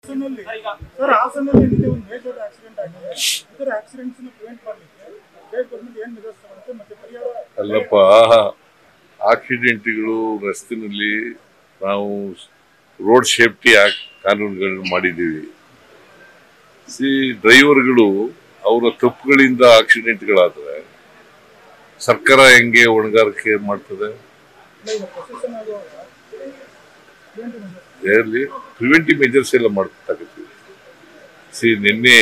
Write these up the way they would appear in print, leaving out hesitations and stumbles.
Sir ಹಾಸನಲ್ಲಿ ನಿನ್ನೆ ಒಂದು major accident ಆಗಿದೆ. ಇದರ ಆಕ್ಸಿಡೆಂಟ್ಸ್ ನ ಪ್ರಿವೆಂಟ್ ಮಾಡಲಿಕ್ಕೆ ಸ್ಟೇಟ್ ಗವರ್ನಮೆಂಟ್ ಏನು ನಿರ್ಧಾರ ತಗೊಂಡಿದೆ ಮತ್ತೆ ಪರಿಹಾರ? ಅಲ್ಲಪ್ಪ, ಆಕ್ಸಿಡೆಂಟ್ಗಳು ರಸ್ತೆನಲ್ಲಿ ನಾವು ರೋಡ್ ಸೇಫ್ಟಿ ಆಕ್ಟ್ ಕಾನೂನುಗಳನ್ನು ಮಾಡಿದ್ದೀವಿ. ಡ್ರೈವರ್ಗಳು ಅವರ ತಪ್ಪುಗಳಿಂದ ಆಕ್ಸಿಡೆಂಟ್ಗಳಾದರೆ ಸರ್ಕಾರ ಹೆಂಗೆ ಹೊಣೆಗಾರಿಕೆ ಮಾಡ್ತದೆ? ಪ್ರಿವೆಂಟಿವ್ ಮೆಜರ್ಸ್ ಎಲ್ಲ ಮಾಡ್ಬೇಕಾಗತ್ತೀವಿ. ನಿನ್ನೆ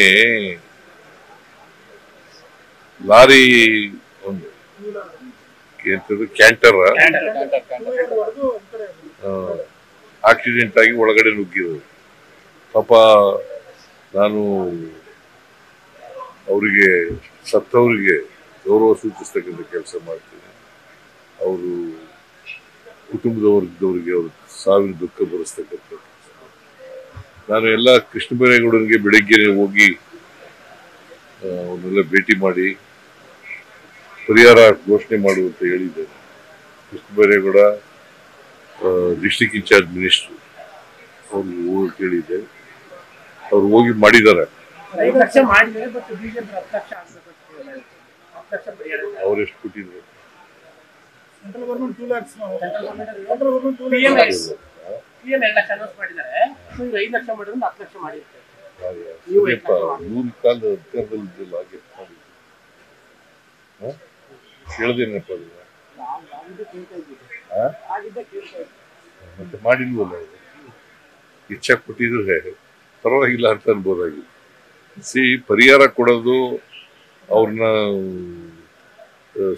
ಲಾರಿ ಒಂದು ಕ್ಯಾಂಟರ್ ಆಕ್ಸಿಡೆಂಟ್ ಆಗಿ ಒಳಗಡೆ ನುಗ್ಗಿರೋದು. ಪಾಪ ನಾನು ಅವರಿಗೆ ಸತ್ತವರಿಗೆ ಗೌರವ ಸೂಚಿಸ್ತಕ್ಕಂಥ ಕೆಲಸ ಮಾಡ್ತೀನಿ. ಅವರು ಕುಟುಂಬದವರಿದ್ದವರಿಗೆ ಅವ್ರ ಸಾವಿನ ದುಃಖ ಬರೆಸ್ತಕ್ಕಂಥ ಕೆಲಸ. ನಾನು ಎಲ್ಲ ಕೃಷ್ಣ ಬೈರೇಗೌಡನಿಗೆ ಬೆಳಗ್ಗೆ ಹೋಗಿ ಅವನ್ನೆಲ್ಲ ಭೇಟಿ ಮಾಡಿ ಪರಿಹಾರ ಘೋಷಣೆ ಮಾಡುವಂತ ಹೇಳಿದ್ದೇನೆ. Krishna Byregowda district incharge minister ಅವ್ರಿಗೆ ಹೋಗಿ ಕೇಳಿದ್ದೆ. ಅವ್ರು ಹೋಗಿ ಮಾಡಿದ್ದಾರೆ. ಅವರೆಷ್ಟು ಕೊಟ್ಟಿದ್ರು? ನೂರು ಕಾಲದ ಅಧಿಕಾರದಲ್ಲಿದ್ದಲ್ಲ ಹಾಗೆ ಕೇಳದೇನಪ್ಪ ಮತ್ತೆ ಮಾಡಿಲ್ವಲ್ಲ. ಹೆಚ್ಚಾಗಿ ಕೊಟ್ಟಿದ್ರೆ ಪರವಾಗಿಲ್ಲ ಅಂತ ಅನ್ಬೋದಾಗಿತ್ತು. ಪರಿಹಾರ ಕೊಡೋದು ಅವ್ರನ್ನ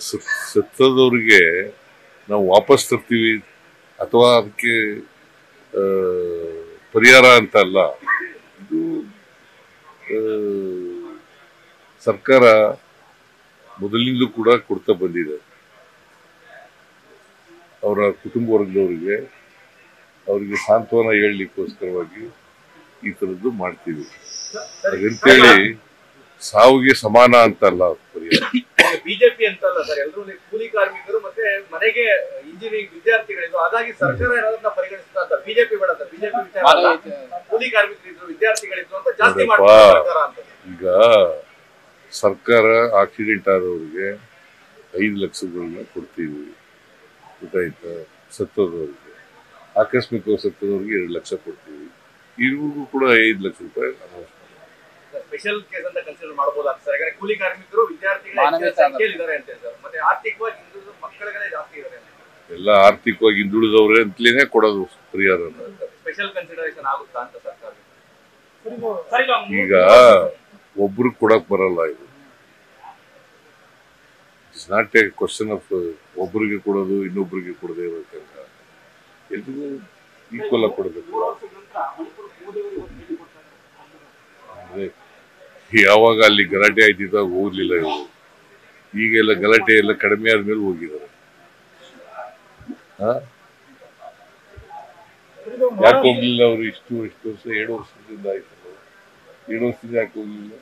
ಸತ್ತದವ್ರಿಗೆ ನಾವು ವಾಪಸ್ ತರ್ತೀವಿ ಅಥವಾ ಅದಕ್ಕೆ ಪರಿಹಾರ ಅಂತ ಅಲ್ಲ. ಇದು ಸರ್ಕಾರ ಮೊದಲಿನಿಂದಲೂ ಕೂಡ ಕೊಡ್ತಾ ಬಂದಿದೆ. ಅವರ ಕುಟುಂಬ ವರ್ಗದವರಿಗೆ ಅವರಿಗೆ ಸಾಂತ್ವನ ಹೇಳಲಿಕ್ಕೋಸ್ಕರವಾಗಿ ಈ ಥರದ್ದು ಮಾಡ್ತೀವಿ. ಹಾಗಂತೇಳಿ ಸಾವಿಗೆ ಸಮಾನ ಅಂತಲ್ಲ ಪರಿಹಾರ. ಬಿಜೆಪಿ ಅಂತಲ್ಲ ಸರ್, ಎಲ್ಲರೂ ಕೂಲಿ ಕಾರ್ಮಿಕರು ಮತ್ತೆ ಮನೆಗೆ ಇಂಜಿನಿಯರಿಂಗ್ ವಿದ್ಯಾರ್ಥಿಗಳಿದ್ರು, ಹಾಗಾಗಿ ಸರ್ಕಾರ ಏನಾದ್ರೂ ಪರಿಗಣಿಸ್ತಾ ಅಂತ. ಬಿಜೆಪಿ ಬೇಡ ಸರ್, ಬಿಜೆಪಿ ಕೂಲಿ ಕಾರ್ಮಿಕರಿದ್ರು ವಿದ್ಯಾರ್ಥಿಗಳಿದ್ರು ಅಂತ ಜಾಸ್ತಿ ಮಾಡ್ತಾರೆ. ಈಗ ಸರ್ಕಾರ ಆಕ್ಸಿಡೆಂಟ್ ಆದವರಿಗೆ 5 ಲಕ್ಷಗಳನ್ನ ಕೊಡ್ತೀವಿ, ಗೊತ್ತಾಯ್ತಾ? ಸತ್ತೋದವ್ರಿಗೆ, ಆಕಸ್ಮಿಕವಾಗಿ ಸತ್ತೋದವ್ರಿಗೆ 2 ಲಕ್ಷ ಕೊಡ್ತೀವಿ. ಇವ್ರಿಗೂ ಕೂಡ 5 ಲಕ್ಷ ರೂಪಾಯಿ ಸ್ಪೆಷಲ್ ಕೇಸ್ ಅಂತ ಕನ್ಸಿಡರ್ ಮಾಡಬಹುದು ಸರ್. ಯಾಕಂದ್ರೆ ಕೂಲಿ ಕಾರ್ಮಿಕರು ವಿದ್ಯಾರ್ಥಿಗಳ ಸಂಖ್ಯೆಯಲ್ಲಿದ್ದಾರೆ ಅಂತ ಸರ್, ಮತ್ತೆ ಆರ್ಥಿಕವಾಗಿ ಹಿಂದುಳಿದ ಮಕ್ಕಳಿಗೆ ಜಾಸ್ತಿ ಇದ್ದಾರೆ. ಎಲ್ಲ ಆರ್ಥಿಕವಾಗಿ ಹಿಂದುಳಿದವ್ರೆ ಅಂತಲೇ ಕೊಡೋದು ಪರಿಹಾರ. ಸ್ಪೆಷಲ್ ಕನ್ಸಿಡರೇಷನ್ ಆಗುತ್ತಾ ಅಂತ ಸರ್ಕಾರ? ಈಗ ಒಬ್ರು ಕೊಡಕ್ ಬರಲ್ಲ. ಇದು it's not A question of ಒಬ್ಬರಿಗೆ ಕೊಡೋದು ಇನ್ನೊಬ್ಬರಿಗೆ ಕೊಡದೆ ಇರೋದ್ರಿಂದ ಎಲ್ರಿಗೂ ಈಕ್ವಲ್ ಆಗಿ ಕೊಡಬೇಕು. ಯಾವಾಗ ಅಲ್ಲಿ ಗಲಾಟೆ ಆಯ್ತಿದ್ದಾಗ ಹೋಗ್ಲಿಲ್ಲ ಇವರು. ಈಗೆಲ್ಲ ಗಲಾಟೆ ಎಲ್ಲ ಕಡಿಮೆ ಆದ್ಮೇಲೆ ಹೋಗಿದ್ದಾರೆ. ಯಾಕೆ ಹೋಗ್ಲಿಲ್ಲ ಅವರು? ಇಷ್ಟು ವರ್ಷ 7 ವರ್ಷದಿಂದ ಆಯ್ತು. 7 ವರ್ಷದಿಂದ ಯಾಕೆ ಹೋಗ್ಲಿಲ್ಲ?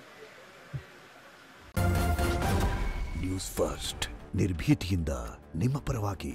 ನ್ಯೂಸ್ ಫಸ್ಟ್, ನಿರ್ಭೀತಿಯಿಂದ ನಿಮ್ಮ ಪರವಾಗಿ.